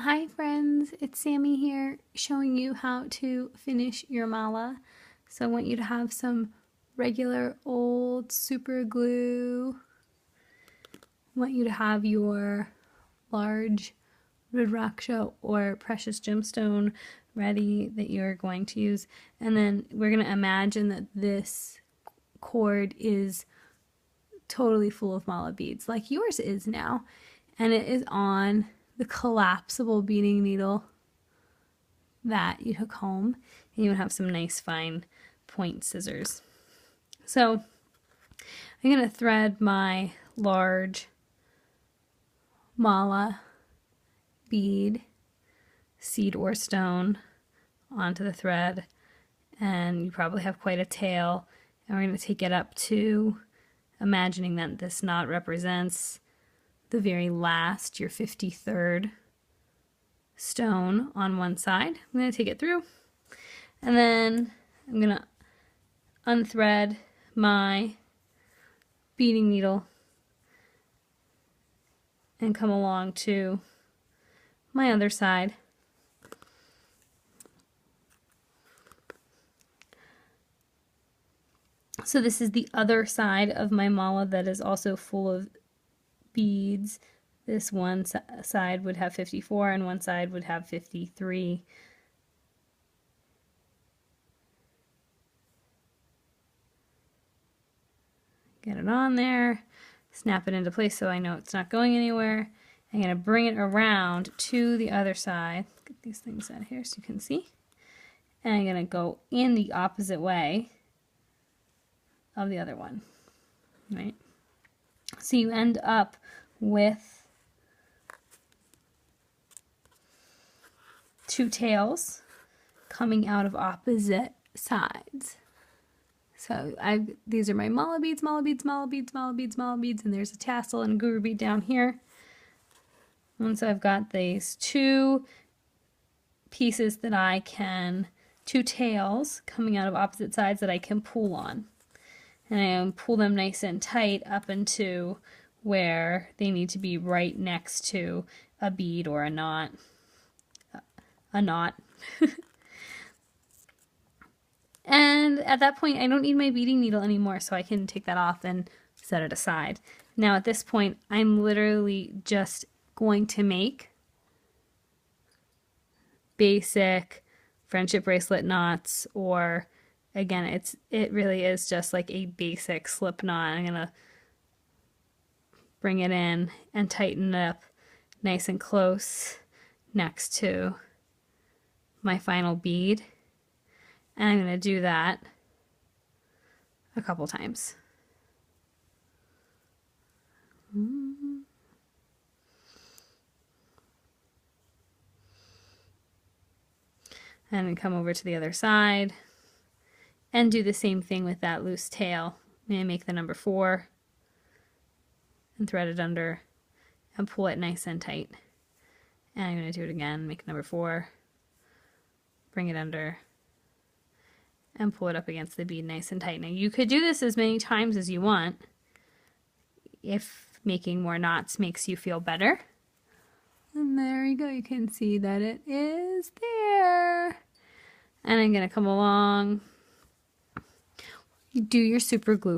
Hi friends, it's Sammy here showing you how to finish your mala. So I want you to have some regular old super glue. I want you to have your large rudraksha or precious gemstone ready that you're going to use. And then we're going to imagine that this cord is totally full of mala beads like yours is now. And it is on the collapsible beading needle that you took home, and you would have some nice fine point scissors. So I'm going to thread my large mala bead, seed or stone, onto the thread, and you probably have quite a tail, and we're going to take it up to imagining that this knot represents the very last, your 53rd stone on one side. I'm going to take it through, and then I'm going to unthread my beading needle and come along to my other side. So this is the other side of my mala that is also full of beads. This one side would have 54 and one side would have 53. Get it on there, snap it into place so I know it's not going anywhere. I'm going to bring it around to the other side. Get these things out of here so you can see. And I'm going to go in the opposite way of the other one, right? So you end up with two tails coming out of opposite sides. So these are my mala beads, mala beads, mala beads, mala beads, mala beads, and there's a tassel and a guru bead down here. And so I've got these two pieces that I can, two tails coming out of opposite sides that I can pull on. And I pull them nice and tight up into where they need to be, right next to a bead or a knot. And at that point, I don't need my beading needle anymore, so I can take that off and set it aside. Now at this point, I'm literally just going to make basic friendship bracelet knots, or again, it really is just like a basic slip knot. I'm gonna bring it in and tighten it up nice and close next to my final bead. And I'm going to do that a couple times. And then come over to the other side and do the same thing with that loose tail. I'm going to make the number 4 and thread it under and pull it nice and tight. And I'm going to do it again, make number 4, bring it under, and pull it up against the bead nice and tight. Now you could do this as many times as you want if making more knots makes you feel better. And there you go, you can see that it is there. And I'm going to come along, do your super glue